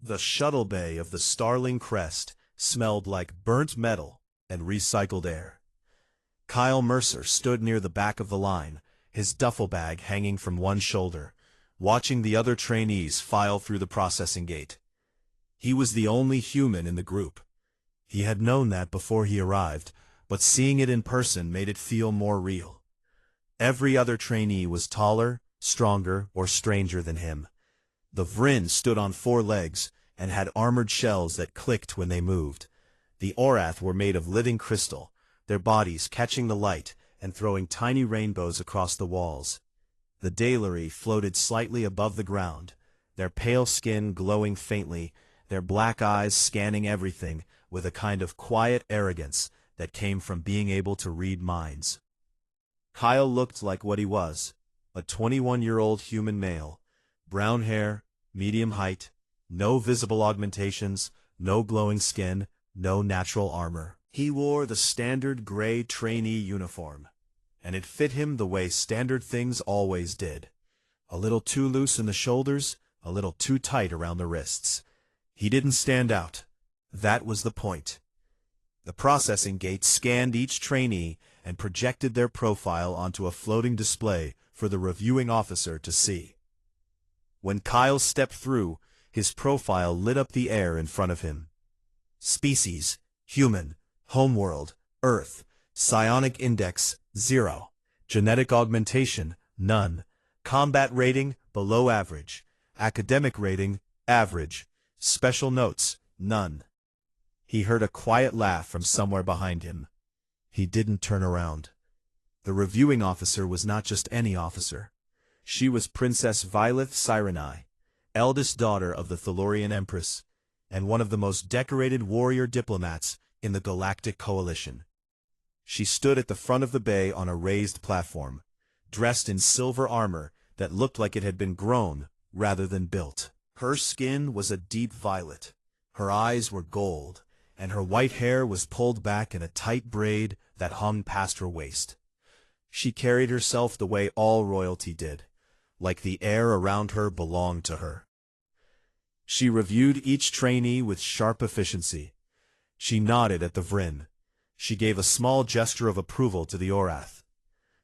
The shuttle bay of the Starling Crest smelled like burnt metal and recycled air. Kyle Mercer stood near the back of the line, his duffel bag hanging from one shoulder, watching the other trainees file through the processing gate. He was the only human in the group. He had known that before he arrived, but seeing it in person made it feel more real. Every other trainee was taller, stronger, or stranger than him. The Vryn stood on 4 legs and had armored shells that clicked when they moved. The Orath were made of living crystal, their bodies catching the light and throwing tiny rainbows across the walls. The Daleri floated slightly above the ground, their pale skin glowing faintly, their black eyes scanning everything with a kind of quiet arrogance that came from being able to read minds. Kyle looked like what he was, a 21-year-old human male, brown hair, medium height, no visible augmentations, no glowing skin, no natural armor. He wore the standard gray trainee uniform, and it fit him the way standard things always did. A little too loose in the shoulders, a little too tight around the wrists. He didn't stand out. That was the point. The processing gate scanned each trainee and projected their profile onto a floating display for the reviewing officer to see. When Kyle stepped through, his profile lit up the air in front of him. Species: human, homeworld, Earth, psionic index, 0, genetic augmentation, none, combat rating, below average, academic rating, average, special notes, none. He heard a quiet laugh from somewhere behind him. He didn't turn around. The reviewing officer was not just any officer. She was Princess Verith Prime, eldest daughter of the Thalorian Empress, and one of the most decorated warrior diplomats in the Galactic Coalition. She stood at the front of the bay on a raised platform, dressed in silver armor that looked like it had been grown rather than built. Her skin was a deep violet, her eyes were gold, and her white hair was pulled back in a tight braid that hung past her waist. She carried herself the way all royalty did, like the air around her belonged to her. She reviewed each trainee with sharp efficiency. She nodded at the Vryn. She gave a small gesture of approval to the Orath.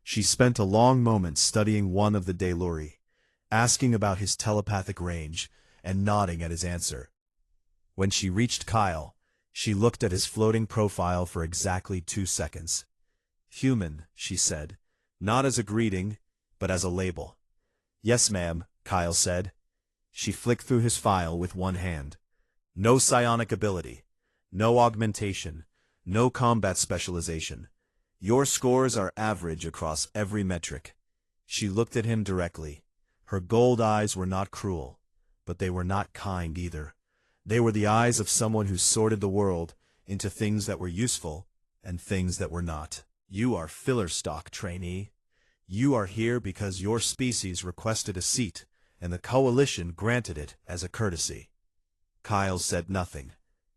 She spent a long moment studying one of the Daleri, asking about his telepathic range, and nodding at his answer. When she reached Kyle, she looked at his floating profile for exactly 2 seconds. Human, she said, not as a greeting, but as a label. Yes, ma'am, Kyle said. She flicked through his file with one hand. No psionic ability, no augmentation, no combat specialization. Your scores are average across every metric. She looked at him directly. Her gold eyes were not cruel, but they were not kind either. They were the eyes of someone who sorted the world into things that were useful and things that were not. You are filler stock, trainee. You are here because your species requested a seat, and the Coalition granted it as a courtesy. Kyle said nothing.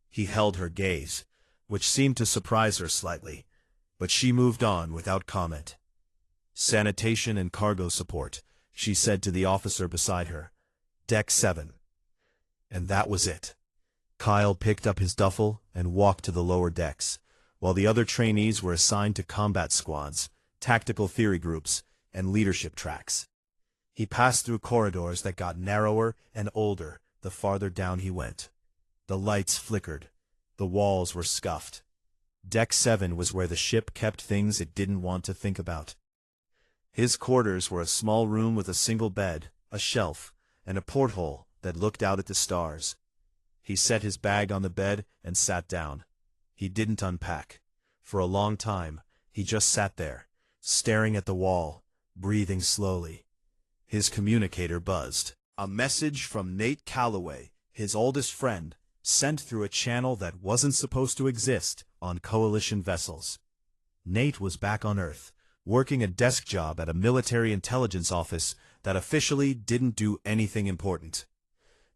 He held her gaze, which seemed to surprise her slightly, but she moved on without comment. Sanitation and cargo support, she said to the officer beside her. Deck 7. And that was it. Kyle picked up his duffel and walked to the lower decks, while the other trainees were assigned to combat squads, tactical theory groups, and leadership tracks. He passed through corridors that got narrower and older the farther down he went. The lights flickered. The walls were scuffed. Deck 7 was where the ship kept things it didn't want to think about. His quarters were a small room with a single bed, a shelf, and a porthole that looked out at the stars. He set his bag on the bed and sat down. He didn't unpack. For a long time, he just sat there, staring at the wall, breathing slowly. His communicator buzzed. A message from Nate Calloway, his oldest friend, sent through a channel that wasn't supposed to exist on Coalition vessels. Nate was back on Earth, working a desk job at a military intelligence office that officially didn't do anything important.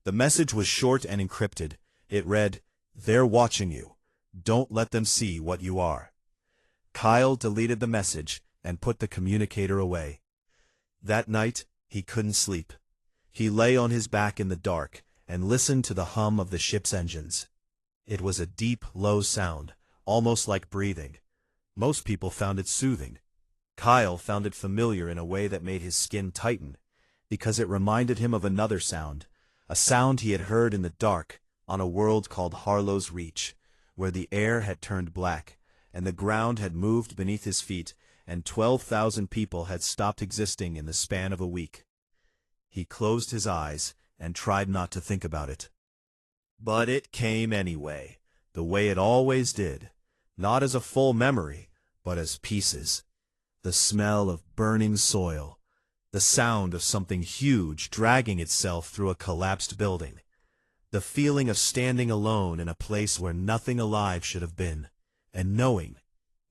The message was short and encrypted. It read, "They're watching you. Don't let them see what you are." Kyle deleted the message and put the communicator away. That night, he couldn't sleep. He lay on his back in the dark, and listened to the hum of the ship's engines. It was a deep, low sound, almost like breathing. Most people found it soothing. Kyle found it familiar in a way that made his skin tighten, because it reminded him of another sound, a sound he had heard in the dark on a world called Harlow's Reach, where the air had turned black, and the ground had moved beneath his feet, and 12,000 people had stopped existing in the span of a week. He closed his eyes and tried not to think about it. But it came anyway, the way it always did, not as a full memory, but as pieces. The smell of burning soil, the sound of something huge dragging itself through a collapsed building, the feeling of standing alone in a place where nothing alive should have been, and knowing,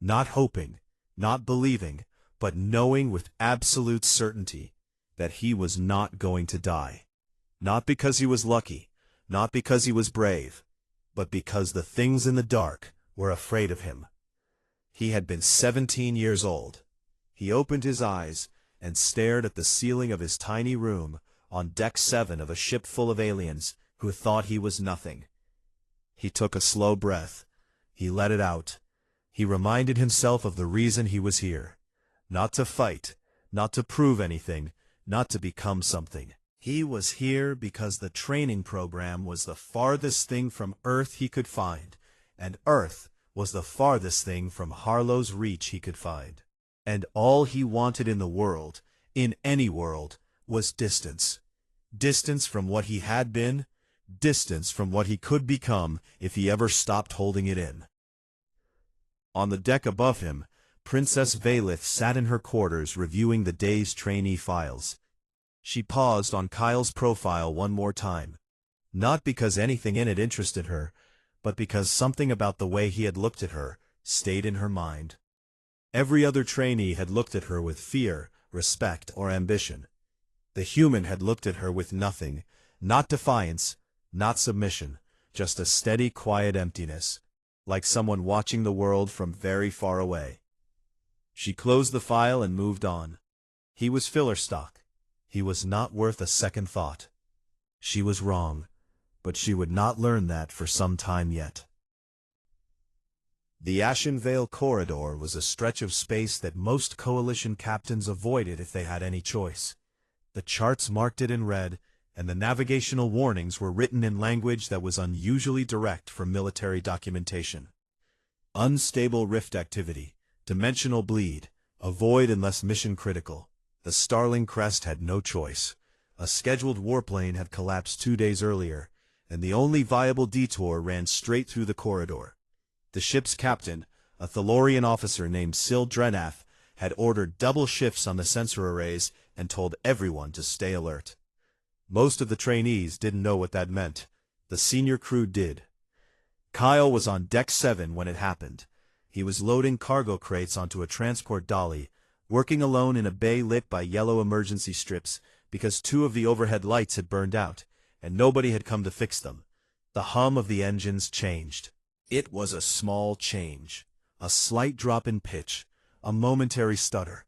not hoping, not believing, but knowing with absolute certainty that he was not going to die. Not because he was lucky, not because he was brave, but because the things in the dark were afraid of him. He had been 17 years old. He opened his eyes and stared at the ceiling of his tiny room on Deck 7 of a ship full of aliens who thought he was nothing. He took a slow breath. He let it out. He reminded himself of the reason he was here. Not to fight, not to prove anything, not to become something. He was here because the training program was the farthest thing from Earth he could find, and Earth was the farthest thing from Harlow's Reach he could find. And all he wanted in the world, in any world, was distance. Distance from what he had been, distance from what he could become if he ever stopped holding it in. On the deck above him, Princess Verith sat in her quarters reviewing the day's trainee files. She paused on Kyle's profile one more time, not because anything in it interested her, but because something about the way he had looked at her stayed in her mind. Every other trainee had looked at her with fear, respect, or ambition. The human had looked at her with nothing, not defiance, not submission, just a steady, quiet emptiness, like someone watching the world from very far away. She closed the file and moved on. He was filler stock. He was not worth a second thought. She was wrong, but she would not learn that for some time yet. The Ashenvale Corridor was a stretch of space that most coalition captains avoided if they had any choice. The charts marked it in red, and the navigational warnings were written in language that was unusually direct for military documentation. Unstable rift activity, dimensional bleed, avoid unless mission critical. The Starling Crest had no choice. A scheduled warplane had collapsed 2 days earlier, and the only viable detour ran straight through the corridor. The ship's captain, a Thalorian officer named Sil Drenath, had ordered double shifts on the sensor arrays and told everyone to stay alert. Most of the trainees didn't know what that meant. The senior crew did. Kyle was on Deck 7 when it happened. He was loading cargo crates onto a transport dolly, working alone in a bay lit by yellow emergency strips because 2 of the overhead lights had burned out, and nobody had come to fix them. The hum of the engines changed. It was a small change, a slight drop in pitch, a momentary stutter,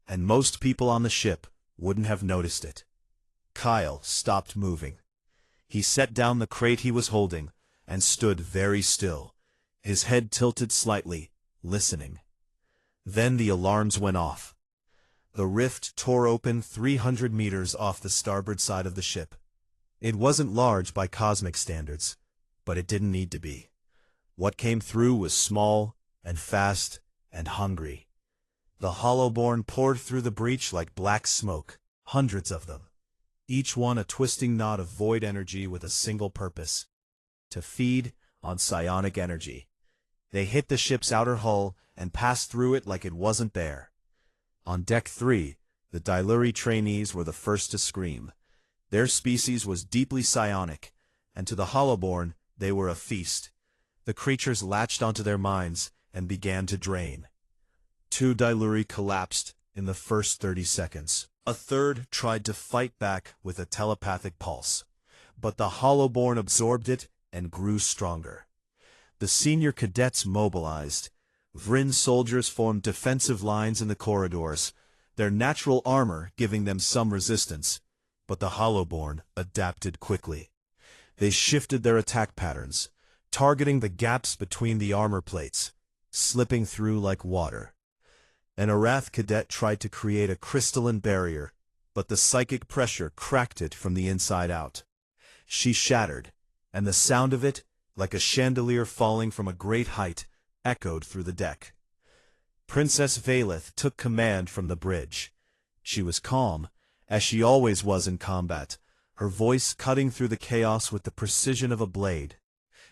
and most people on the ship wouldn't have noticed it. Kyle stopped moving. He set down the crate he was holding and stood very still, his head tilted slightly, listening. Then the alarms went off. The rift tore open 300 meters off the starboard side of the ship. It wasn't large by cosmic standards, but it didn't need to be. What came through was small and fast and hungry. The Hollowborn poured through the breach like black smoke, hundreds of them, each one a twisting knot of void energy with a single purpose: to feed on psionic energy. They hit the ship's outer hull and passed through it like it wasn't there. On Deck 3, the Diluri trainees were the first to scream. Their species was deeply psionic, and to the Hollowborn they were a feast. The creatures latched onto their minds and began to drain. 2 Diluri collapsed in the first 30 seconds. A third tried to fight back with a telepathic pulse, but the Hollowborn absorbed it and grew stronger. The senior cadets mobilized. Vryn soldiers formed defensive lines in the corridors, their natural armor giving them some resistance, but the Hollowborn adapted quickly. They shifted their attack patterns, targeting the gaps between the armor plates, slipping through like water. An Arath cadet tried to create a crystalline barrier, but the psychic pressure cracked it from the inside out. She shattered, and the sound of it, like a chandelier falling from a great height, echoed through the deck. Princess Verith took command from the bridge. She was calm, as she always was in combat, her voice cutting through the chaos with the precision of a blade.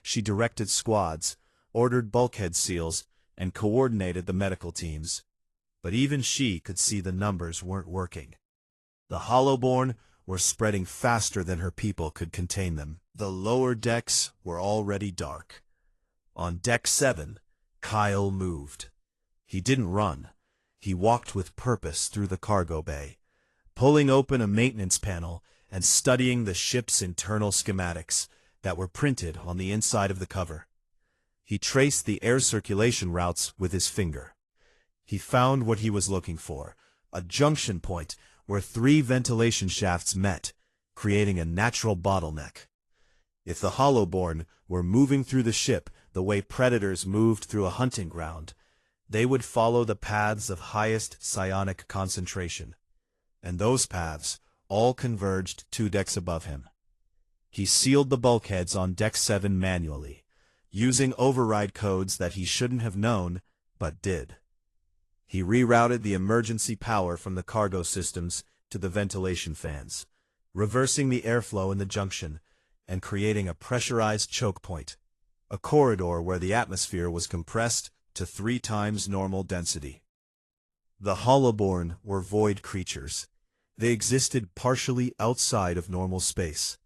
She directed squads, ordered bulkhead seals, and coordinated the medical teams. But even she could see the numbers weren't working. The Hollowborn were spreading faster than her people could contain them. The lower decks were already dark. On Deck 7, Kyle moved. He didn't run. He walked with purpose through the cargo bay, pulling open a maintenance panel and studying the ship's internal schematics that were printed on the inside of the cover. He traced the air circulation routes with his finger. He found what he was looking for, a junction point where 3 ventilation shafts met, creating a natural bottleneck. If the Hollowborn were moving through the ship the way predators moved through a hunting ground, they would follow the paths of highest psionic concentration. And those paths all converged 2 decks above him. He sealed the bulkheads on Deck 7 manually, using override codes that he shouldn't have known, but did. He rerouted the emergency power from the cargo systems to the ventilation fans, reversing the airflow in the junction and creating a pressurized choke point, a corridor where the atmosphere was compressed to 3 times normal density. The Hollowborn were void creatures. They existed partially outside of normal space.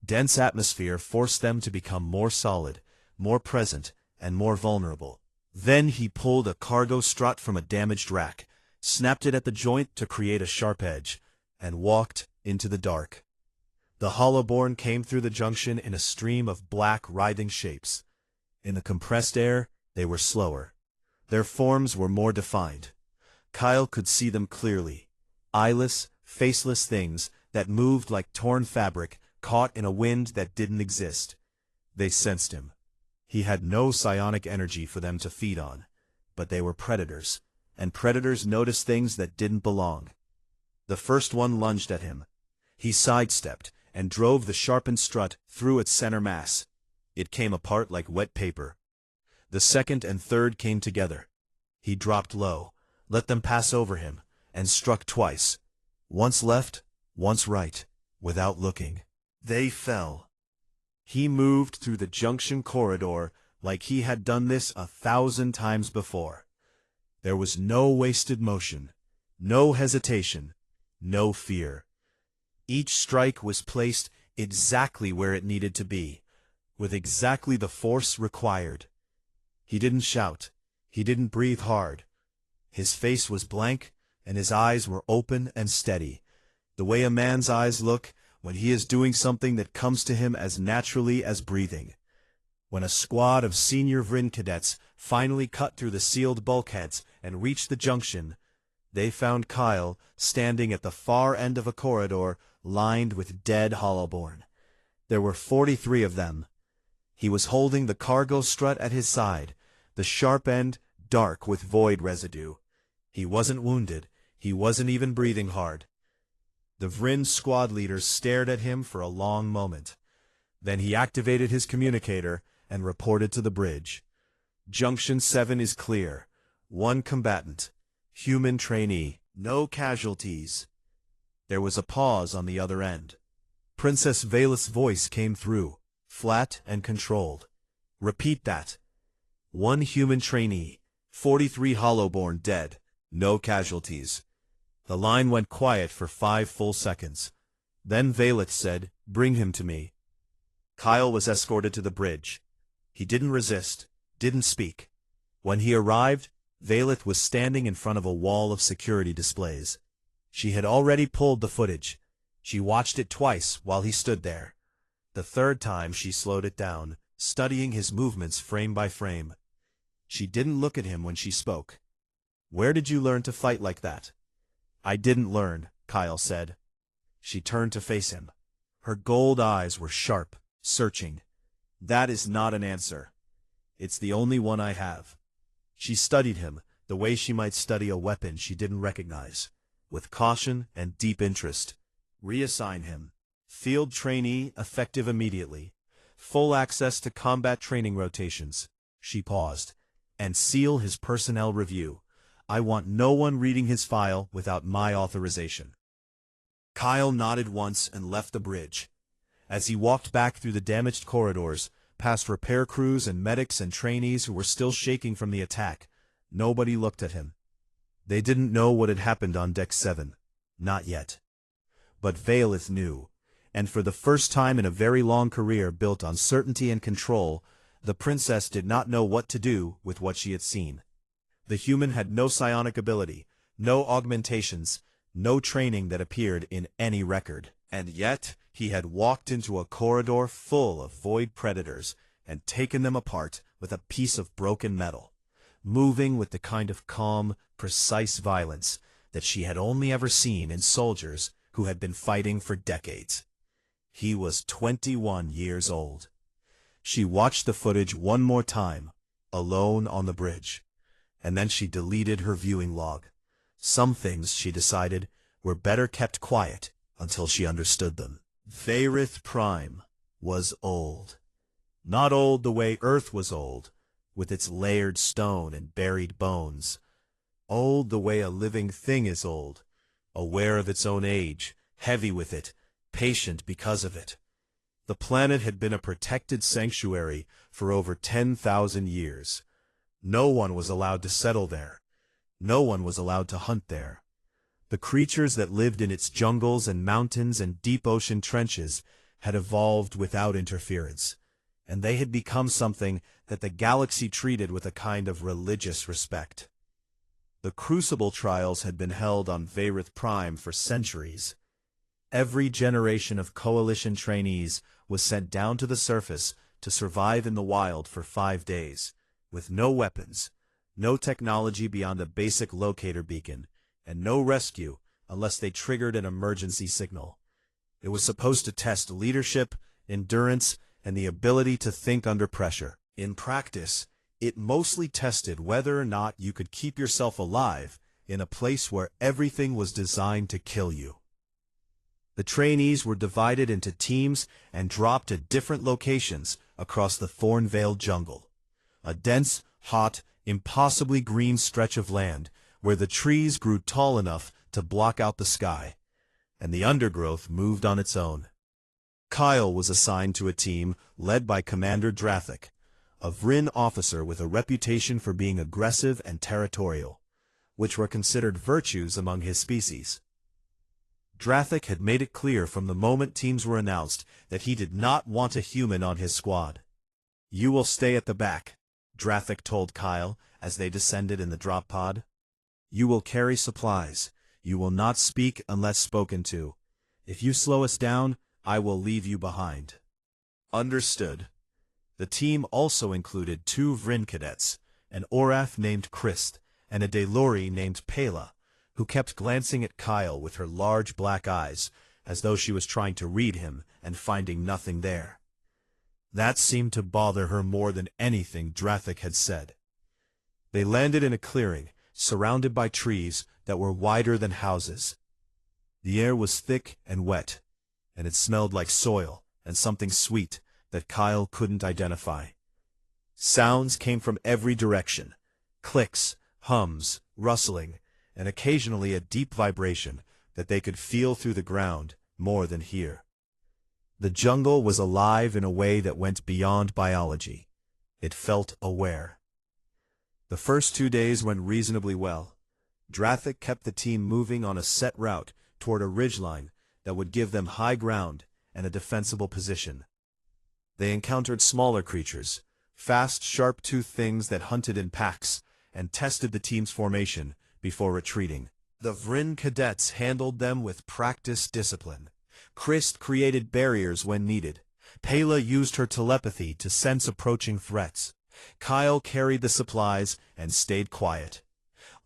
Dense atmosphere forced them to become more solid, more present, and more vulnerable. Then he pulled a cargo strut from a damaged rack, snapped it at the joint to create a sharp edge, and walked into the dark. The Hollowborn came through the junction in a stream of black, writhing shapes. In the compressed air, they were slower. Their forms were more defined. Kyle could see them clearly. Eyeless, faceless things that moved like torn fabric caught in a wind that didn't exist. They sensed him. He had no psionic energy for them to feed on, but they were predators, and predators noticed things that didn't belong. The first one lunged at him. He sidestepped and drove the sharpened strut through its center mass. It came apart like wet paper. The second and third came together. He dropped low, let them pass over him, and struck twice, once left, once right, without looking. They fell. He moved through the junction corridor like he had done this 1,000 times before. There was no wasted motion, no hesitation, no fear. Each strike was placed exactly where it needed to be, with exactly the force required. He didn't shout. He didn't breathe hard. His face was blank, and his eyes were open and steady, the way a man's eyes look when he is doing something that comes to him as naturally as breathing. When a squad of senior Vryn cadets finally cut through the sealed bulkheads and reached the junction, they found Kyle standing at the far end of a corridor lined with dead Hollowborn. There were 43 of them. He was holding the cargo strut at his side, the sharp end dark with void residue. He wasn't wounded. He wasn't even breathing hard. The Vryn squad leader stared at him for a long moment. Then he activated his communicator and reported to the bridge. Junction 7 is clear. 1 combatant. Human trainee. No casualties. There was a pause on the other end. Princess Verith's voice came through, flat and controlled. Repeat that. 1 human trainee. 43 Hollowborn dead. No casualties. The line went quiet for 5 full seconds. Then Verith said, "Bring him to me." Kyle was escorted to the bridge. He didn't resist, didn't speak. When he arrived, Verith was standing in front of a wall of security displays. She had already pulled the footage. She watched it twice while he stood there. The third time she slowed it down, studying his movements frame by frame. She didn't look at him when she spoke. "Where did you learn to fight like that?" "I didn't learn," Kyle said. She turned to face him. Her gold eyes were sharp, searching. "That is not an answer. It's the only one I have." She studied him, the way she might study a weapon she didn't recognize, with caution and deep interest. "Reassign him. Field trainee, effective immediately. Full access to combat training rotations." She paused. "And seal his personnel review. I want no one reading his file without my authorization." Kyle nodded once and left the bridge. As he walked back through the damaged corridors, past repair crews and medics and trainees who were still shaking from the attack, nobody looked at him. They didn't know what had happened on Deck 7. Not yet. But Verith knew, and for the first time in a very long career built on certainty and control, the princess did not know what to do with what she had seen. The human had no psionic ability, no augmentations, no training that appeared in any record. And yet, he had walked into a corridor full of void predators and taken them apart with a piece of broken metal, moving with the kind of calm, precise violence that she had only ever seen in soldiers who had been fighting for decades. He was 21 years old. She watched the footage one more time, alone on the bridge, and then she deleted her viewing log. Some things, she decided, were better kept quiet until she understood them. Verith Prime was old. Not old the way Earth was old, with its layered stone and buried bones. Old the way a living thing is old, aware of its own age, heavy with it, patient because of it. The planet had been a protected sanctuary for over 10,000 years. No one was allowed to settle there. No one was allowed to hunt there. The creatures that lived in its jungles and mountains and deep ocean trenches had evolved without interference, and they had become something that the galaxy treated with a kind of religious respect. The crucible trials had been held on Verith Prime for centuries. Every generation of coalition trainees was sent down to the surface to survive in the wild for 5 days, with no weapons, no technology beyond a basic locator beacon, and no rescue unless they triggered an emergency signal. It was supposed to test leadership, endurance, and the ability to think under pressure. In practice, it mostly tested whether or not you could keep yourself alive in a place where everything was designed to kill you. The trainees were divided into teams and dropped at different locations across the thorn-veiled jungle, a dense, hot, impossibly green stretch of land where the trees grew tall enough to block out the sky, and the undergrowth moved on its own. Kyle was assigned to a team led by Commander Drathic, a Vryn officer with a reputation for being aggressive and territorial, which were considered virtues among his species. Drathic had made it clear from the moment teams were announced that he did not want a human on his squad. "You will stay at the back," Drathic told Kyle as they descended in the drop pod. "You will carry supplies. You will not speak unless spoken to. If you slow us down, I will leave you behind." Understood. The team also included 2 Vryn cadets, an Orath named Crest, and a Delori named Pela, who kept glancing at Kyle with her large black eyes, as though she was trying to read him and finding nothing there. That seemed to bother her more than anything Drathic had said. They landed in a clearing, surrounded by trees that were wider than houses. The air was thick and wet, and it smelled like soil and something sweet that Kyle couldn't identify. Sounds came from every direction: clicks, hums, rustling, and occasionally a deep vibration that they could feel through the ground more than hear. The jungle was alive in a way that went beyond biology. It felt aware. The first 2 days went reasonably well. Drathic kept the team moving on a set route toward a ridgeline that would give them high ground and a defensible position. They encountered smaller creatures, fast, sharp-toothed things that hunted in packs, and tested the team's formation before retreating. The Vryn cadets handled them with practiced discipline. Crest created barriers when needed. Pela used her telepathy to sense approaching threats. Kyle carried the supplies and stayed quiet.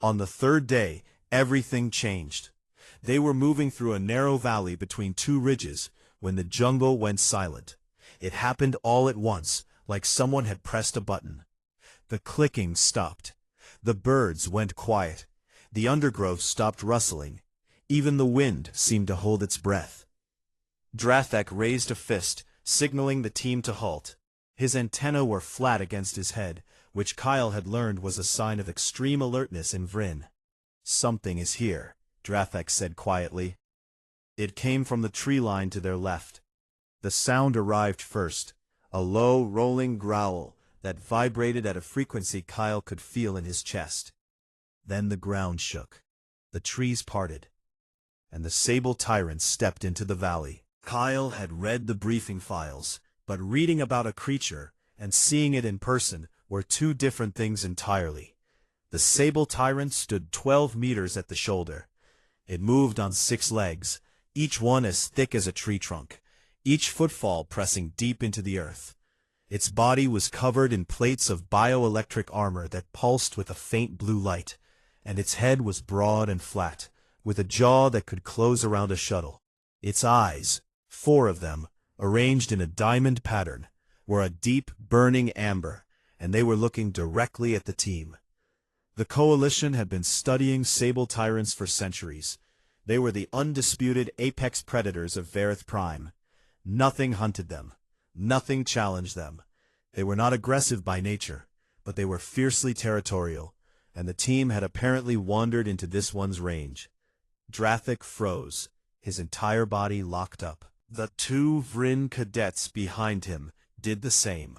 On the 3rd day, everything changed. They were moving through a narrow valley between 2 ridges when the jungle went silent. It happened all at once, like someone had pressed a button. The clicking stopped. The birds went quiet. The undergrowth stopped rustling. Even the wind seemed to hold its breath. Drathek raised a fist, signaling the team to halt. His antennae were flat against his head, which Kyle had learned was a sign of extreme alertness in Vryn. "Something is here," Drathek said quietly. It came from the tree line to their left. The sound arrived first, a low, rolling growl that vibrated at a frequency Kyle could feel in his chest. Then the ground shook. The trees parted, and the sable tyrant stepped into the valley. Kyle had read the briefing files, but reading about a creature and seeing it in person were two different things entirely. The sable tyrant stood 12 meters at the shoulder. It moved on 6 legs, each one as thick as a tree trunk, each footfall pressing deep into the earth. Its body was covered in plates of bioelectric armor that pulsed with a faint blue light, and its head was broad and flat, with a jaw that could close around a shuttle. Its eyes, 4 of them, arranged in a diamond pattern, were a deep, burning amber, and they were looking directly at the team. The Coalition had been studying sable tyrants for centuries. They were the undisputed apex predators of Verith Prime. Nothing hunted them. Nothing challenged them. They were not aggressive by nature, but they were fiercely territorial, and the team had apparently wandered into this one's range. Drathek froze, his entire body locked up. The 2 Vryn cadets behind him did the same,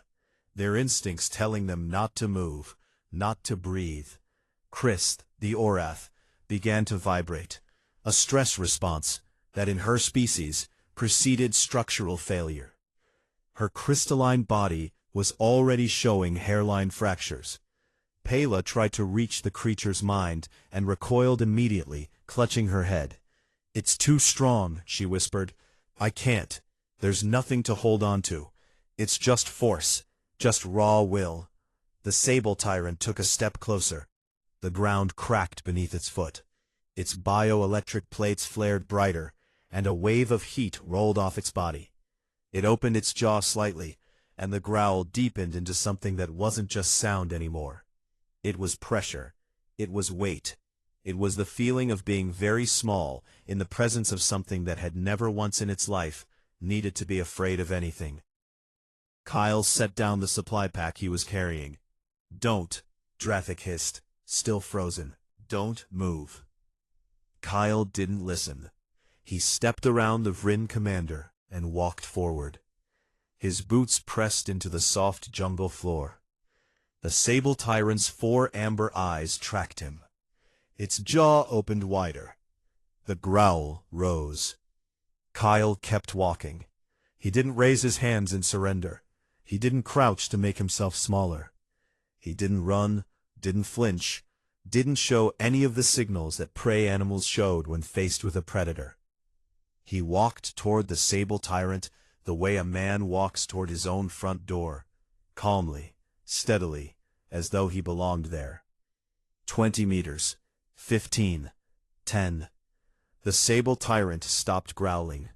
their instincts telling them not to move, not to breathe. Crest, the Orath, began to vibrate, a stress response that in her species preceded structural failure. Her crystalline body was already showing hairline fractures. Pela tried to reach the creature's mind and recoiled immediately, clutching her head. "It's too strong," she whispered. "I can't. There's nothing to hold on to. It's just force, just raw will." The sable tyrant took a step closer. The ground cracked beneath its foot. Its bioelectric plates flared brighter, and a wave of heat rolled off its body. It opened its jaw slightly, and the growl deepened into something that wasn't just sound anymore. It was pressure. It was weight. It was the feeling of being very small in the presence of something that had never once in its life needed to be afraid of anything. Kyle set down the supply pack he was carrying. "Don't," Drathek hissed, still frozen. "Don't move." Kyle didn't listen. He stepped around the Vryn commander and walked forward. His boots pressed into the soft jungle floor. The sable tyrant's 4 amber eyes tracked him. Its jaw opened wider. The growl rose. Kyle kept walking. He didn't raise his hands in surrender. He didn't crouch to make himself smaller. He didn't run, didn't flinch, didn't show any of the signals that prey animals showed when faced with a predator. He walked toward the sable tyrant the way a man walks toward his own front door, calmly, steadily, as though he belonged there. 20 meters. 15. 10. The sable tyrant stopped growling.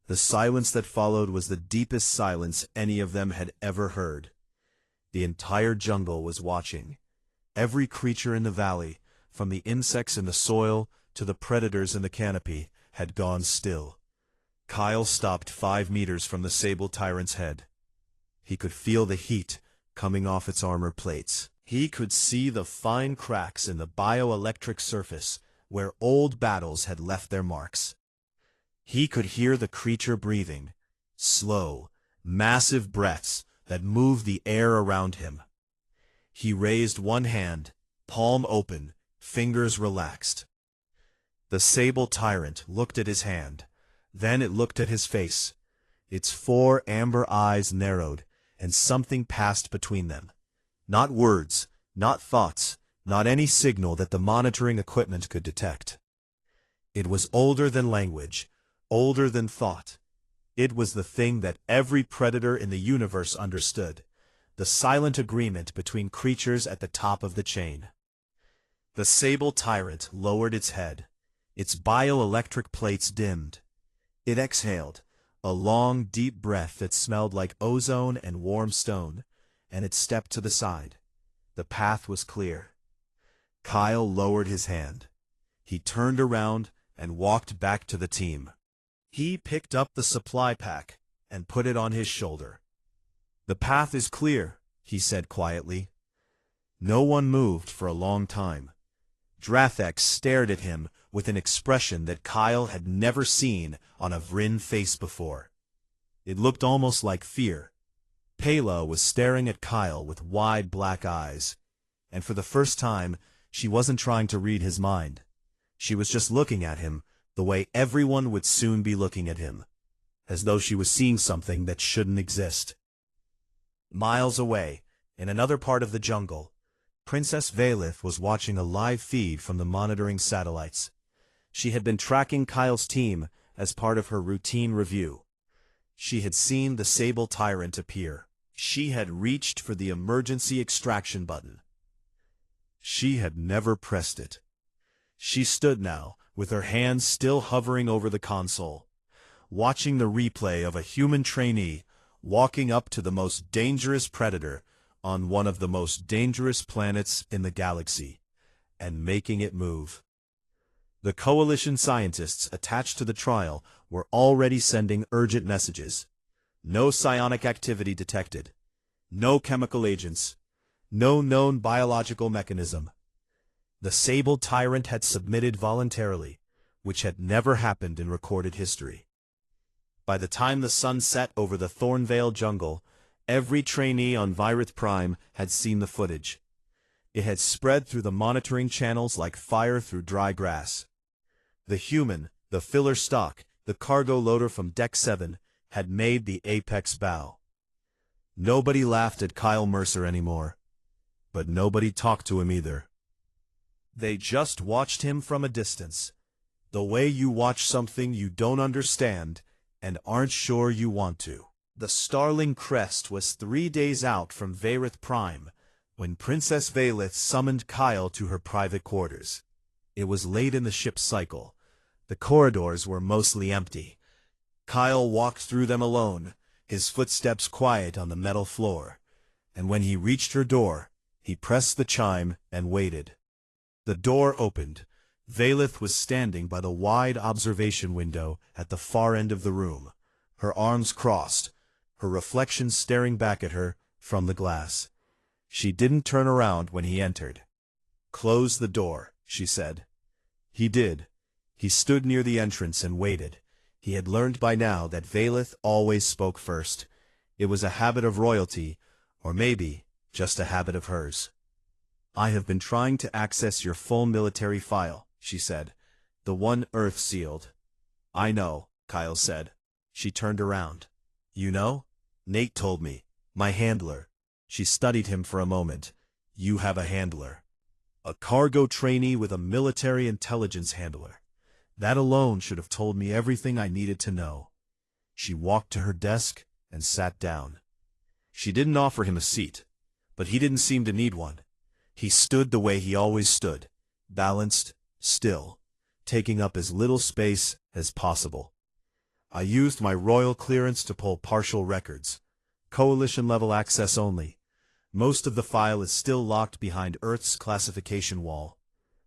The silence that followed was the deepest silence any of them had ever heard. The entire jungle was watching. Every creature in the valley, from the insects in the soil to the predators in the canopy, had gone still. Kyle stopped 5 meters from the sable tyrant's head. He could feel the heat coming off its armor plates. He could see the fine cracks in the bioelectric surface where old battles had left their marks. He could hear the creature breathing, slow, massive breaths that moved the air around him. He raised one hand, palm open, fingers relaxed. The sable tyrant looked at his hand. Then it looked at his face. Its 4 amber eyes narrowed, and something passed between them. Not words, not thoughts, not any signal that the monitoring equipment could detect. It was older than language, older than thought. It was the thing that every predator in the universe understood, the silent agreement between creatures at the top of the chain. The sable tyrant lowered its head. Its bioelectric plates dimmed. It exhaled, A long, deep breath that smelled like ozone and warm stone, and it stepped to the side. The path was clear. Kyle lowered his hand. He turned around and walked back to the team. He picked up the supply pack and put it on his shoulder. "The path is clear," he said quietly. No one moved for a long time. Drathex stared at him with an expression that Kyle had never seen on a Vryn face before. It looked almost like fear. Pela was staring at Kyle with wide black eyes, and for the first time, she wasn't trying to read his mind. She was just looking at him the way everyone would soon be looking at him, as though she was seeing something that shouldn't exist. Miles away, in another part of the jungle, Princess Verith was watching a live feed from the monitoring satellites. She had been tracking Kyle's team as part of her routine review. She had seen the Sable Tyrant appear. She had reached for the emergency extraction button. She had never pressed it. She stood now, with her hands still hovering over the console, watching the replay of a human trainee walking up to the most dangerous predator on one of the most dangerous planets in the galaxy, and making it move. The Coalition scientists attached to the trial were already sending urgent messages. No psionic activity detected. No chemical agents. No known biological mechanism. The Sable Tyrant had submitted voluntarily, which had never happened in recorded history. By the time the sun set over the Thornvale jungle, every trainee on Verith Prime had seen the footage. It had spread through the monitoring channels like fire through dry grass. The human, the filler stock, the cargo loader from Deck 7, had made the apex bow. Nobody laughed at Kyle Mercer anymore, but nobody talked to him either. They just watched him from a distance, the way you watch something you don't understand and aren't sure you want to. The Starling Crest was 3 days out from Verith Prime when Princess Verith summoned Kyle to her private quarters. It was late in the ship's cycle. The corridors were mostly empty. Kyle walked through them alone, his footsteps quiet on the metal floor, and when he reached her door, he pressed the chime and waited. The door opened. Verith was standing by the wide observation window at the far end of the room, her arms crossed, her reflection staring back at her from the glass. She didn't turn around when he entered. "Close the door," she said. He did. He stood near the entrance and waited. He had learned by now that Verith always spoke first. It was a habit of royalty, or maybe just a habit of hers. "I have been trying to access your full military file," she said. "The one Earth sealed." "I know," Kyle said. She turned around. "You know? Nate told me. My handler." She studied him for a moment. "You have a handler." A cargo trainee with a military intelligence handler. That alone should have told me everything I needed to know. She walked to her desk and sat down. She didn't offer him a seat, but he didn't seem to need one. He stood the way he always stood, balanced, still, taking up as little space as possible. "I used my royal clearance to pull partial records. Coalition-level access only. Most of the file is still locked behind Earth's classification wall.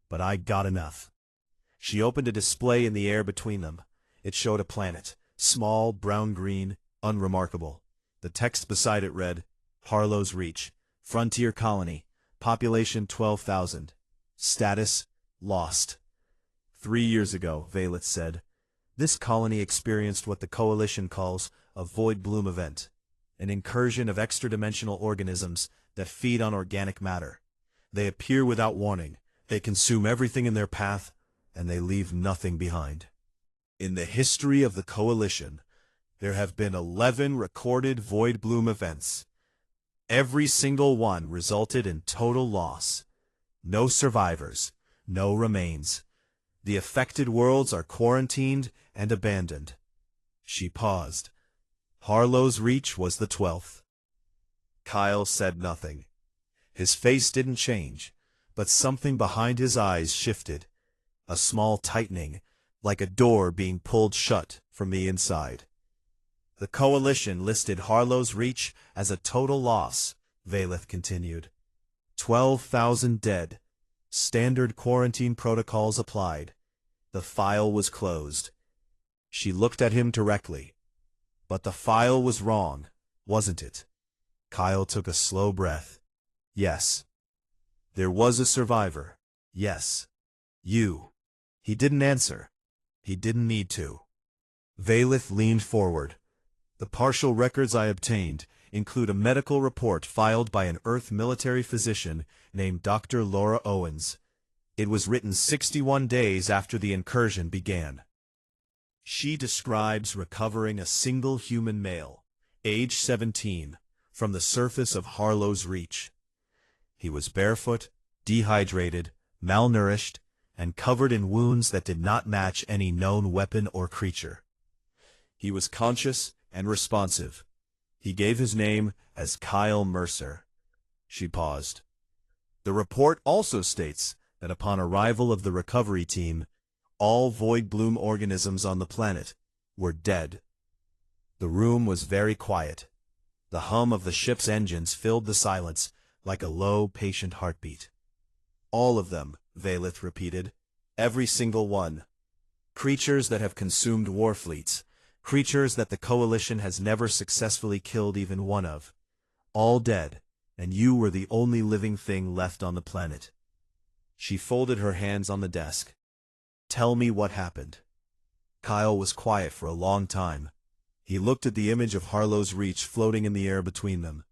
But I got enough." She opened a display in the air between them. It showed a planet, small, brown-green, unremarkable. The text beside it read, "Harlow's Reach, Frontier Colony, population 12,000. Status, lost." 3 years ago, Verith said, this colony experienced what the Coalition calls a void bloom event, an incursion of extra-dimensional organisms that feed on organic matter. They appear without warning, they consume everything in their path, and they leave nothing behind. In the history of the Coalition, there have been 11 recorded void bloom events. Every single one resulted in total loss. No survivors, no remains. The affected worlds are quarantined and abandoned. She paused. Harlow's Reach was the 12th. Kyle said nothing. His face didn't change, but something behind his eyes shifted. A small tightening, like a door being pulled shut from the inside. The coalition listed Harlow's Reach as a total loss, Verith continued. 12,000 dead. Standard quarantine protocols applied. The file was closed. She looked at him directly. But the file was wrong, wasn't it? Kyle took a slow breath. Yes. There was a survivor. Yes. You. He didn't answer. He didn't need to. Verith leaned forward. The partial records I obtained include a medical report filed by an Earth military physician named Dr. Laura Owens. It was written 61 days after the incursion began. She describes recovering a single human male, age 17, from the surface of Harlow's Reach. He was barefoot, dehydrated, malnourished, and covered in wounds that did not match any known weapon or creature. He was conscious and responsive. He gave his name as Kyle Mercer. She paused. The report also states that upon arrival of the recovery team, all void bloom organisms on the planet were dead. The room was very quiet. The hum of the ship's engines filled the silence like a low, patient heartbeat. All of them, Verith repeated. Every single one. Creatures that have consumed war fleets. Creatures that the Coalition has never successfully killed even one of. All dead, and you were the only living thing left on the planet. She folded her hands on the desk. Tell me what happened. Kyle was quiet for a long time. He looked at the image of Harlow's Reach floating in the air between them,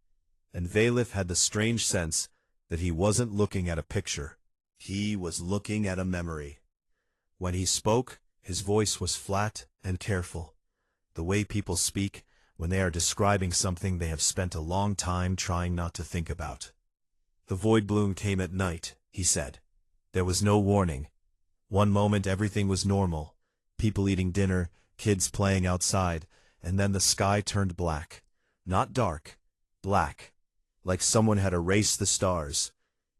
and Verith had the strange sense that he wasn't looking at a picture. He was looking at a memory. When he spoke, his voice was flat and careful, the way people speak when they are describing something they have spent a long time trying not to think about. The void bloom came at night, he said. There was no warning. One moment everything was normal, people eating dinner, kids playing outside, and then the sky turned black. Not dark, black, like someone had erased the stars.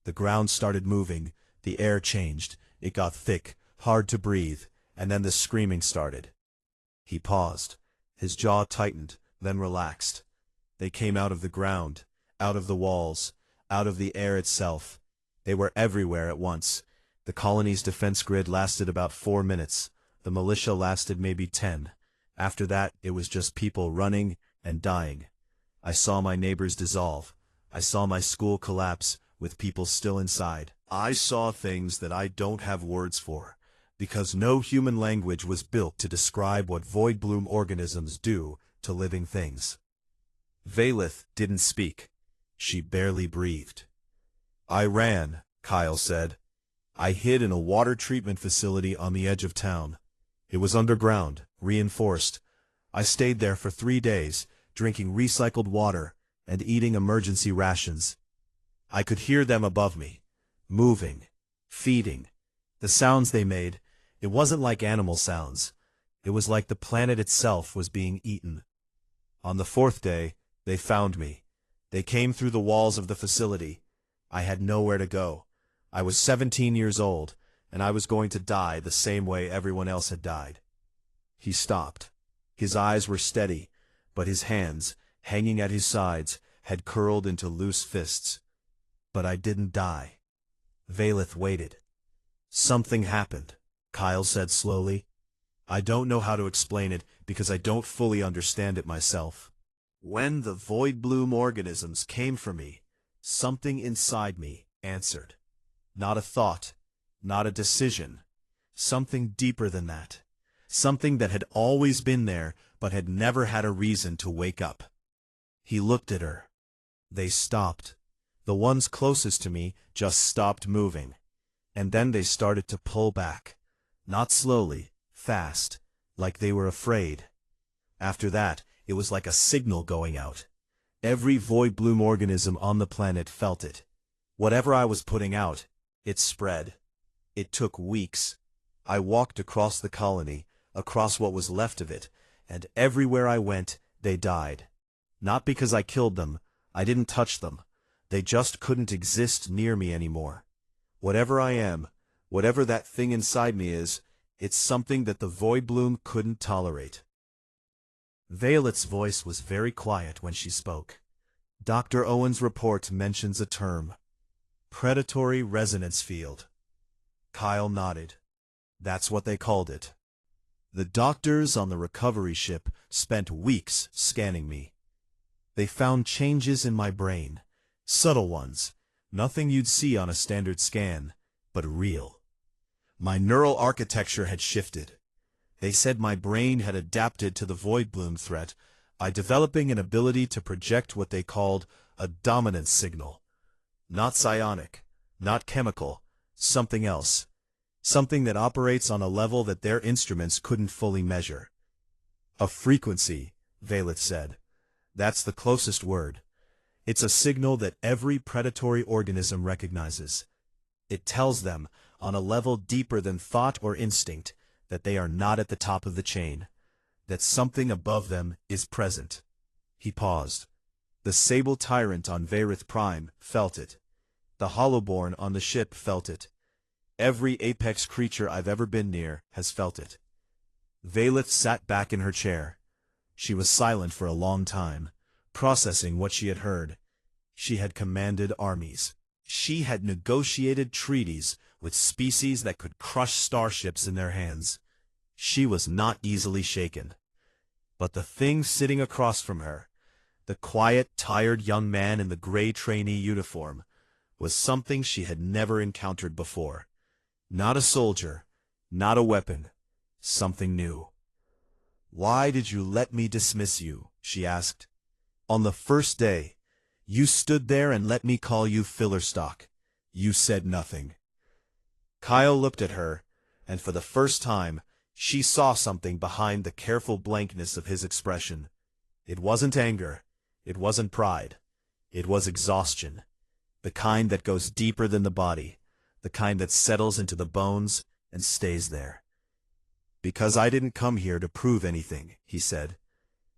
The ground started moving, the air changed, it got thick, hard to breathe, and then the screaming started. He paused. His jaw tightened, then relaxed. They came out of the ground, out of the walls, out of the air itself. They were everywhere at once. The colony's defense grid lasted about 4 minutes. The militia lasted maybe 10. After that, it was just people running and dying. I saw my neighbors dissolve. I saw my school collapse, with people still inside. I saw things that I don't have words for, because no human language was built to describe what void bloom organisms do to living things. Verith didn't speak. She barely breathed. I ran, Kyle said. I hid in a water treatment facility on the edge of town. It was underground, reinforced. I stayed there for 3 days, drinking recycled water and eating emergency rations. I could hear them above me, moving, feeding. The sounds they made, it wasn't like animal sounds. It was like the planet itself was being eaten. On the 4th day, they found me. They came through the walls of the facility. I had nowhere to go. I was 17 years old, and I was going to die the same way everyone else had died. He stopped. His eyes were steady, but his hands, hanging at his sides, had curled into loose fists. But I didn't die. Verith waited. Something happened, Kyle said slowly. I don't know how to explain it because I don't fully understand it myself. When the void bloom organisms came for me, something inside me answered. Not a thought, not a decision. Something deeper than that. Something that had always been there but had never had a reason to wake up. He looked at her. They stopped. The ones closest to me just stopped moving. And then they started to pull back. Not slowly, fast, like they were afraid. After that, it was like a signal going out. Every void bloom organism on the planet felt it. Whatever I was putting out, it spread. It took weeks. I walked across the colony, across what was left of it, and everywhere I went, they died. Not because I killed them, I didn't touch them. They just couldn't exist near me anymore. Whatever I am, whatever that thing inside me is, it's something that the void bloom couldn't tolerate. Verith's voice was very quiet when she spoke. Dr. Owen's report mentions a term. Predatory resonance field. Kyle nodded. That's what they called it. The doctors on the recovery ship spent weeks scanning me. They found changes in my brain. Subtle ones. Nothing you'd see on a standard scan, but real. My neural architecture had shifted. They said my brain had adapted to the void bloom threat by developing an ability to project what they called a dominance signal. Not psionic, not chemical, something else. Something that operates on a level that their instruments couldn't fully measure. A frequency, Verith said. That's the closest word. It's a signal that every predatory organism recognizes. It tells them, on a level deeper than thought or instinct, that they are not at the top of the chain, that something above them is present. He paused. The sable tyrant on Verith Prime felt it. The Hollowborn on the ship felt it. Every apex creature I've ever been near has felt it. Verith sat back in her chair. She was silent for a long time, processing what she had heard. She had commanded armies. She had negotiated treaties with species that could crush starships in their hands. She was not easily shaken. But the thing sitting across from her, the quiet, tired young man in the gray trainee uniform, was something she had never encountered before. Not a soldier, not a weapon, something new. "Why did you let me dismiss you?" she asked. "On the first day, you stood there and let me call you filler stock. You said nothing." Kyle looked at her, and for the first time, she saw something behind the careful blankness of his expression. It wasn't anger. It wasn't pride. It was exhaustion. The kind that goes deeper than the body. The kind that settles into the bones and stays there. "Because I didn't come here to prove anything," he said.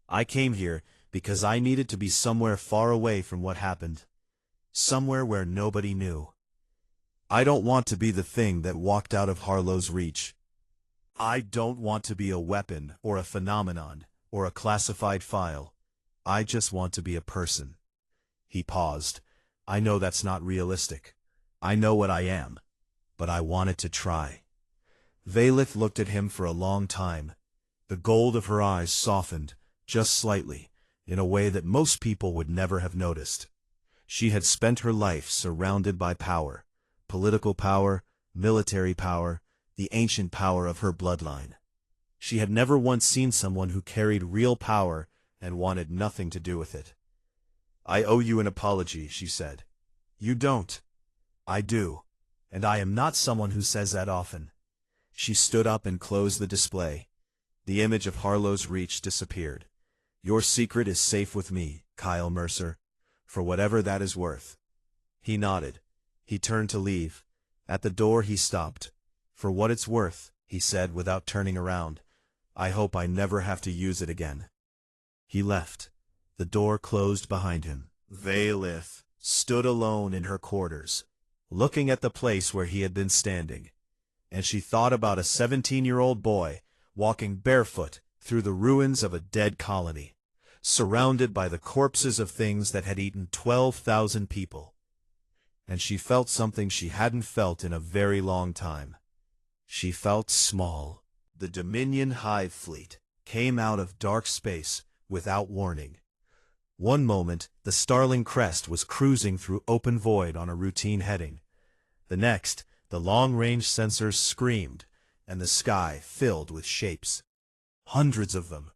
"I came here because I needed to be somewhere far away from what happened. Somewhere where nobody knew. I don't want to be the thing that walked out of Harlow's reach. I don't want to be a weapon or a phenomenon or a classified file. I just want to be a person." He paused. "I know that's not realistic. I know what I am, but I wanted to try." Verith looked at him for a long time. The gold of her eyes softened, just slightly, in a way that most people would never have noticed. She had spent her life surrounded by power, political power, military power, the ancient power of her bloodline. She had never once seen someone who carried real power and wanted nothing to do with it. "I owe you an apology," she said. "You don't." "I do. And I am not someone who says that often." She stood up and closed the display. The image of Harlow's reach disappeared. "Your secret is safe with me, Kyle Mercer, for whatever that is worth." He nodded. He turned to leave. At the door he stopped. "For what it's worth," he said without turning around. "I hope I never have to use it again." He left. The door closed behind him. Verith stood alone in her quarters, looking at the place where he had been standing, and she thought about a 17-year-old boy walking barefoot through the ruins of a dead colony, surrounded by the corpses of things that had eaten 12,000 people. And she felt something she hadn't felt in a very long time. She felt small. The Dominion hive fleet came out of dark space without warning. One moment, the Starling Crest was cruising through open void on a routine heading. The next, the long-range sensors screamed, and the sky filled with shapes. Hundreds of them.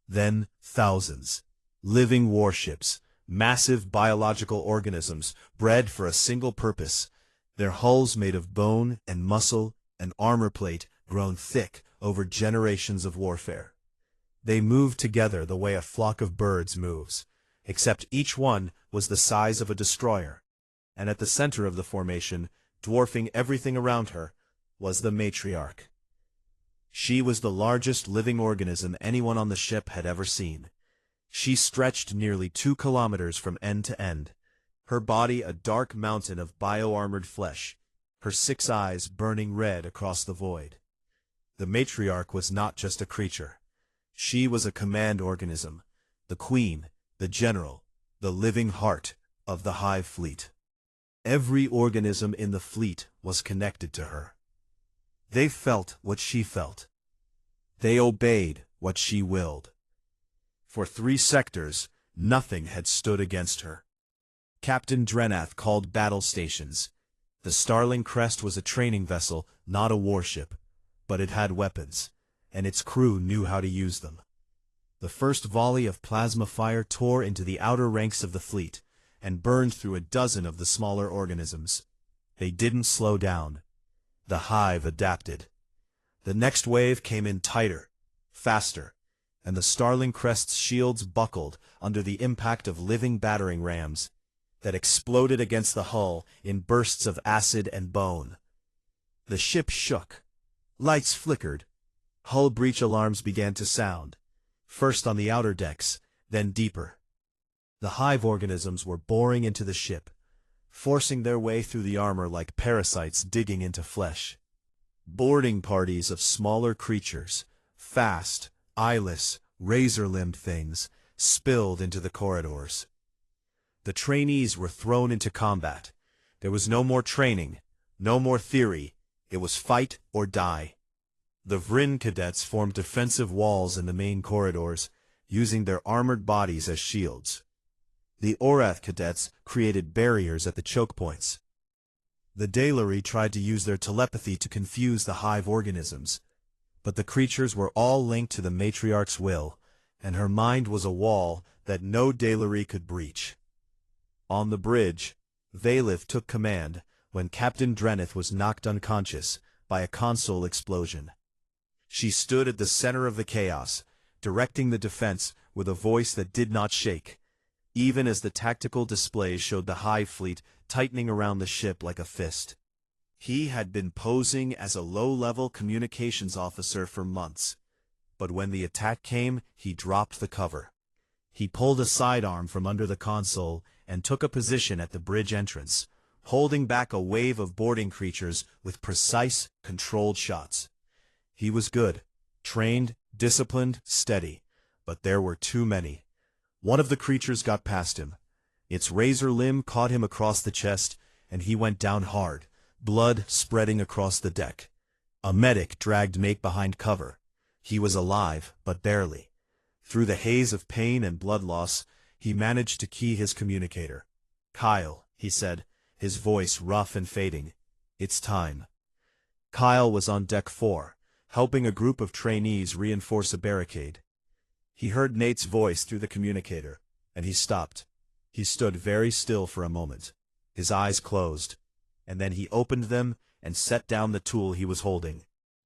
Then thousands. Living warships, massive biological organisms bred for a single purpose, their hulls made of bone and muscle and armor plate grown thick over generations of warfare. They moved together the way a flock of birds moves, except each one was the size of a destroyer, and at the center of the formation, dwarfing everything around her, was the matriarch. She was the largest living organism anyone on the ship had ever seen. She stretched nearly 2 kilometers from end to end, her body a dark mountain of bio-armored flesh, her 6 eyes burning red across the void. The matriarch was not just a creature. She was a command organism, the queen, the general, the living heart of the Hive fleet. Every organism in the fleet was connected to her. They felt what she felt. They obeyed what she willed. For 3 sectors, nothing had stood against her. Captain Drenath called battle stations. The Starling Crest was a training vessel, not a warship, but it had weapons, and its crew knew how to use them. The first volley of plasma fire tore into the outer ranks of the fleet, and burned through a dozen of the smaller organisms. They didn't slow down. The Hive adapted. The next wave came in tighter, faster, and the Starling Crest's shields buckled under the impact of living battering rams that exploded against the hull in bursts of acid and bone. The ship shook. Lights flickered. Hull breach alarms began to sound, first on the outer decks, then deeper. The Hive organisms were boring into the ship, forcing their way through the armor like parasites digging into flesh. Boarding parties of smaller creatures, fast, eyeless, razor-limbed things, spilled into the corridors. The trainees were thrown into combat. There was no more training, no more theory. It was fight or die. The Vryn cadets formed defensive walls in the main corridors, using their armored bodies as shields. The Orath cadets created barriers at the choke points. The Daleri tried to use their telepathy to confuse the Hive organisms, but the creatures were all linked to the matriarch's will, and her mind was a wall that no Daleri could breach. On the bridge, Verith took command when Captain Drenath was knocked unconscious by a console explosion. She stood at the center of the chaos, directing the defense with a voice that did not shake, even as the tactical displays showed the Hive fleet tightening around the ship like a fist. He had been posing as a low-level communications officer for months, but when the attack came, he dropped the cover. He pulled a sidearm from under the console and took a position at the bridge entrance, holding back a wave of boarding creatures with precise, controlled shots. He was good, trained, disciplined, steady, but there were too many. One of the creatures got past him. Its razor limb caught him across the chest, and he went down hard, blood spreading across the deck. A medic dragged Mate behind cover. He was alive, but barely. Through the haze of pain and blood loss, he managed to key his communicator. "Kyle," he said, his voice rough and fading. "It's time." Kyle was on deck 4, helping a group of trainees reinforce a barricade. He heard Nate's voice through the communicator, and he stopped. He stood very still for a moment, his eyes closed, and then he opened them and set down the tool he was holding.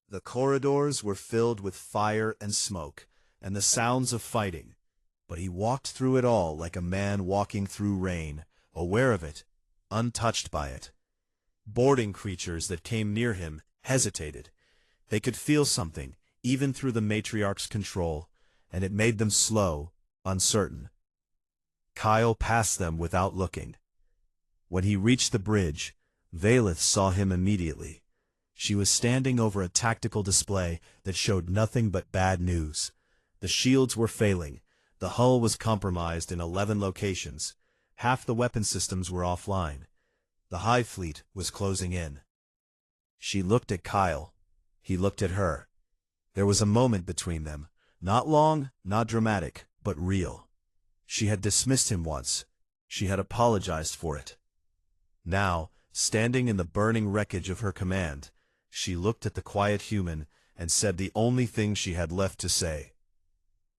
The corridors were filled with fire and smoke, and the sounds of fighting, but he walked through it all like a man walking through rain, aware of it, untouched by it. Boarding creatures that came near him hesitated. They could feel something, even through the matriarch's control, and it made them slow, uncertain. Kyle passed them without looking. When he reached the bridge, Verith saw him immediately. She was standing over a tactical display that showed nothing but bad news. The shields were failing. The hull was compromised in 11 locations. Half the weapon systems were offline. The Hive fleet was closing in. She looked at Kyle. He looked at her. There was a moment between them. Not long, not dramatic, but real. She had dismissed him once. She had apologized for it. Now, standing in the burning wreckage of her command, she looked at the quiet human and said the only thing she had left to say.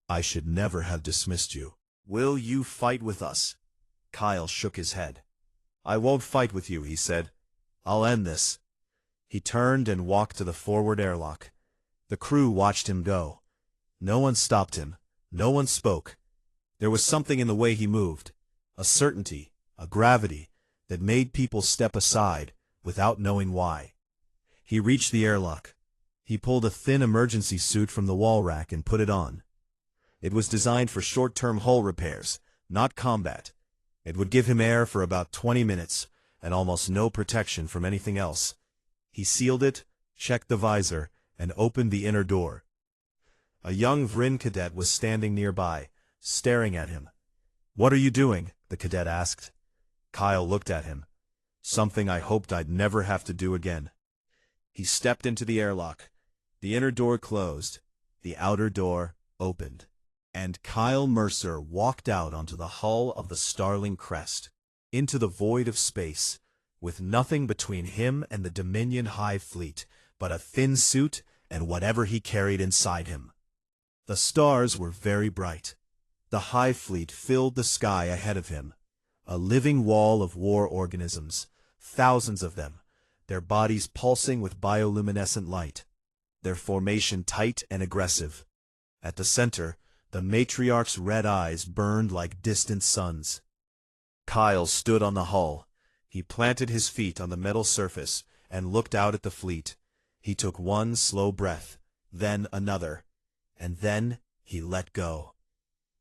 "I should never have dismissed you. Will you fight with us?" Kyle shook his head. "I won't fight with you," he said. "I'll end this." He turned and walked to the forward airlock. The crew watched him go. No one stopped him. No one spoke. There was something in the way he moved, a certainty, a gravity, that made people step aside without knowing why. He reached the airlock. He pulled a thin emergency suit from the wall rack and put it on. It was designed for short-term hull repairs, not combat. It would give him air for about 20 minutes, and almost no protection from anything else. He sealed it, checked the visor, and opened the inner door. A young Vryn cadet was standing nearby, staring at him. "What are you doing?" the cadet asked. Kyle looked at him. "Something I hoped I'd never have to do again." He stepped into the airlock. The inner door closed. The outer door opened. And Kyle Mercer walked out onto the hull of the Starling Crest, into the void of space, with nothing between him and the Dominion Hive fleet but a thin suit and whatever he carried inside him. The stars were very bright. The Hive fleet filled the sky ahead of him, a living wall of war organisms, thousands of them, their bodies pulsing with bioluminescent light, their formation tight and aggressive. At the center, the matriarch's red eyes burned like distant suns. Kyle stood on the hull. He planted his feet on the metal surface and looked out at the fleet. He took one slow breath, then another, and then he let go.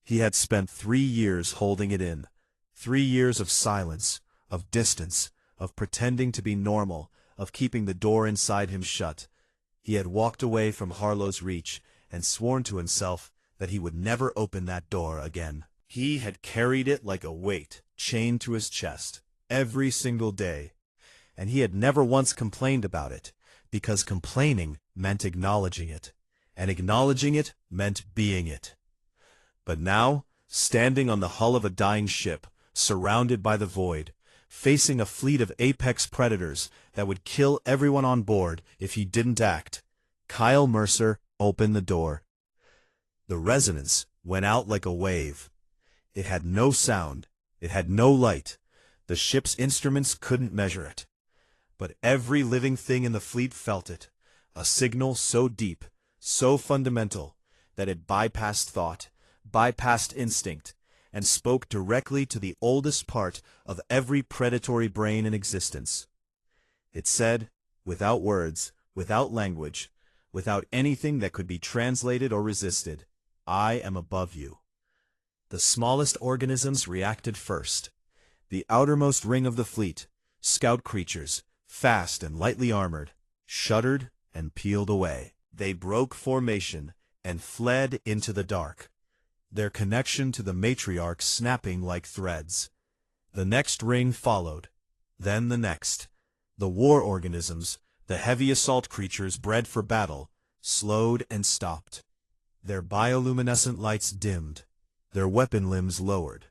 He had spent 3 years holding it in, 3 years of silence, of distance, of pretending to be normal, of keeping the door inside him shut. He had walked away from Harlow's reach and sworn to himself that he would never open that door again. He had carried it like a weight, chained to his chest, every single day, and he had never once complained about it, because complaining meant acknowledging it, and acknowledging it meant being it. But now, standing on the hull of a dying ship, surrounded by the void, facing a fleet of apex predators that would kill everyone on board if he didn't act, Kyle Mercer opened the door. The resonance went out like a wave. It had no sound. It had no light. The ship's instruments couldn't measure it. But every living thing in the fleet felt it, a signal so deep, so fundamental, that it bypassed thought, bypassed instinct, and spoke directly to the oldest part of every predatory brain in existence. It said, without words, without language, without anything that could be translated or resisted, "I am above you." The smallest organisms reacted first. The outermost ring of the fleet, scout creatures, fast and lightly armored, shuddered and peeled away. They broke formation and fled into the dark, their connection to the matriarch snapping like threads. The next ring followed, then the next. The war organisms, the heavy assault creatures bred for battle, slowed and stopped. Their bioluminescent lights dimmed, their weapon limbs lowered.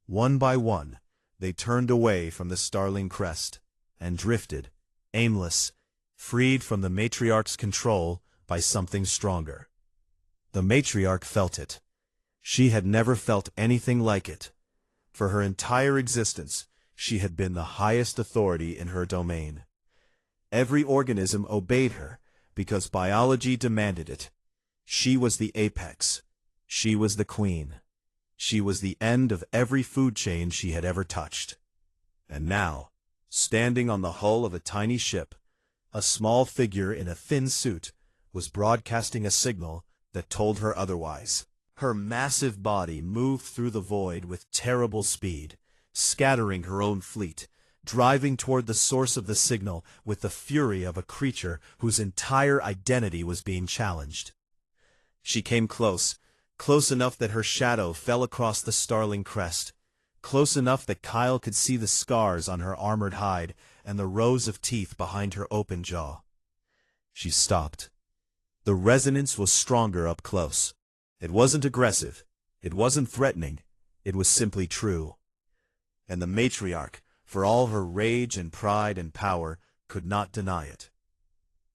One by one, they turned away from the Starling Crest and drifted, aimless, freed from the matriarch's control by something stronger. The matriarch felt it. She had never felt anything like it. For her entire existence, she had been the highest authority in her domain. Every organism obeyed her because biology demanded it. She was the apex. She was the queen. She was the end of every food chain she had ever touched. And now, standing on the hull of a tiny ship, a small figure in a thin suit was broadcasting a signal that told her otherwise. Her massive body moved through the void with terrible speed, scattering her own fleet, driving toward the source of the signal with the fury of a creature whose entire identity was being challenged. She came close, close enough that her shadow fell across the Starling Crest, close enough that Kyle could see the scars on her armored hide and the rows of teeth behind her open jaw. She stopped. The resonance was stronger up close. It wasn't aggressive. It wasn't threatening. It was simply true. And the matriarch, for all her rage and pride and power, could not deny it.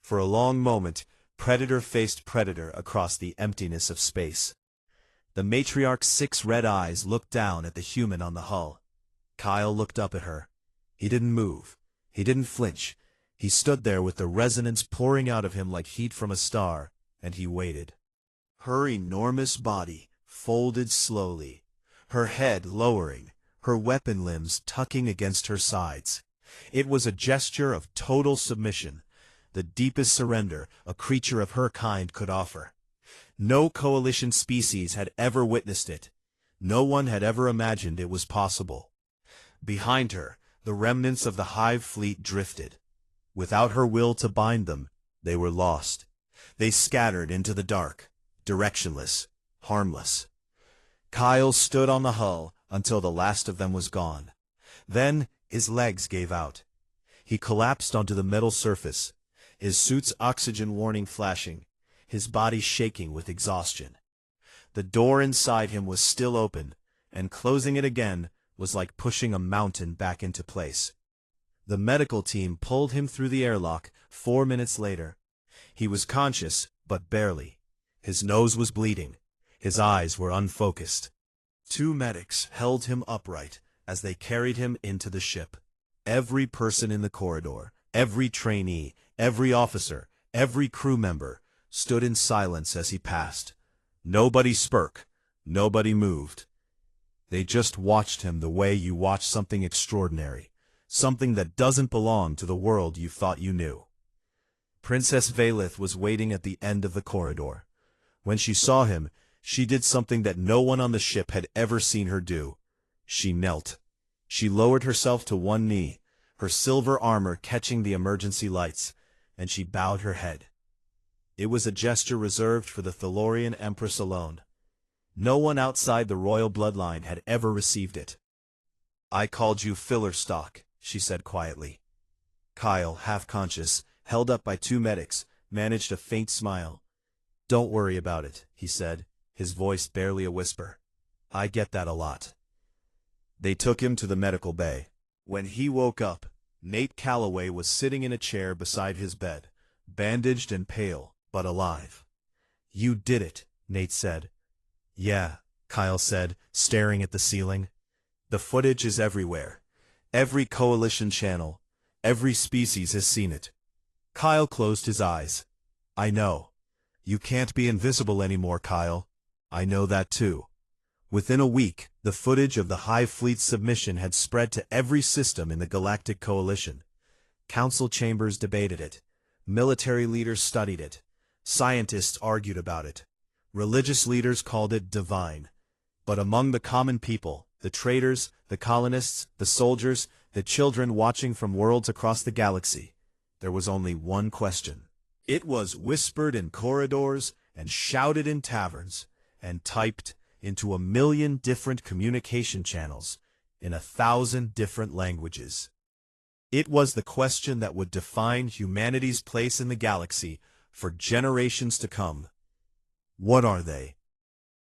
For a long moment, predator faced predator across the emptiness of space. The matriarch's 6 red eyes looked down at the human on the hull. Kyle looked up at her. He didn't move. He didn't flinch. He stood there with the resonance pouring out of him like heat from a star, and he waited. Her enormous body folded slowly, her head lowering, her weapon limbs tucking against her sides. It was a gesture of total submission, the deepest surrender a creature of her kind could offer. No coalition species had ever witnessed it. No one had ever imagined it was possible. Behind her, the remnants of the Hive fleet drifted. Without her will to bind them, they were lost. They scattered into the dark, directionless, harmless. Kyle stood on the hull until the last of them was gone. Then, his legs gave out. He collapsed onto the metal surface, his suit's oxygen warning flashing, his body shaking with exhaustion. The door inside him was still open, and closing it again was like pushing a mountain back into place. The medical team pulled him through the airlock 4 minutes later. He was conscious, but barely. His nose was bleeding. His eyes were unfocused. 2 medics held him upright as they carried him into the ship. Every person in the corridor, every trainee, every officer, every crew member stood in silence as he passed. Nobody spoke. Nobody moved. They just watched him the way you watch something extraordinary, something that doesn't belong to the world you thought you knew. Princess Verith was waiting at the end of the corridor. When she saw him, she did something that no one on the ship had ever seen her do. She knelt. She lowered herself to one knee, her silver armor catching the emergency lights, and she bowed her head. It was a gesture reserved for the Thalorian Empress alone. No one outside the royal bloodline had ever received it. "I called you filler stock," she said quietly. Kyle, half-conscious, held up by 2 medics, managed a faint smile. "Don't worry about it," he said, his voice barely a whisper. "I get that a lot." They took him to the medical bay. When he woke up, Nate Calloway was sitting in a chair beside his bed, bandaged and pale, but alive. "You did it," Nate said. "Yeah," Kyle said, staring at the ceiling. "The footage is everywhere. Every coalition channel, every species has seen it." Kyle closed his eyes. "I know. You can't be invisible anymore, Kyle. I know that too." Within a week, the footage of the Hive fleet's submission had spread to every system in the Galactic Coalition. Council chambers debated it. Military leaders studied it. Scientists argued about it. Religious leaders called it divine. But among the common people, the traders, the colonists, the soldiers, the children watching from worlds across the galaxy, there was only one question. It was whispered in corridors and shouted in taverns and typed into 1,000,000 different communication channels in 1,000 different languages. It was the question that would define humanity's place in the galaxy for generations to come. What are they?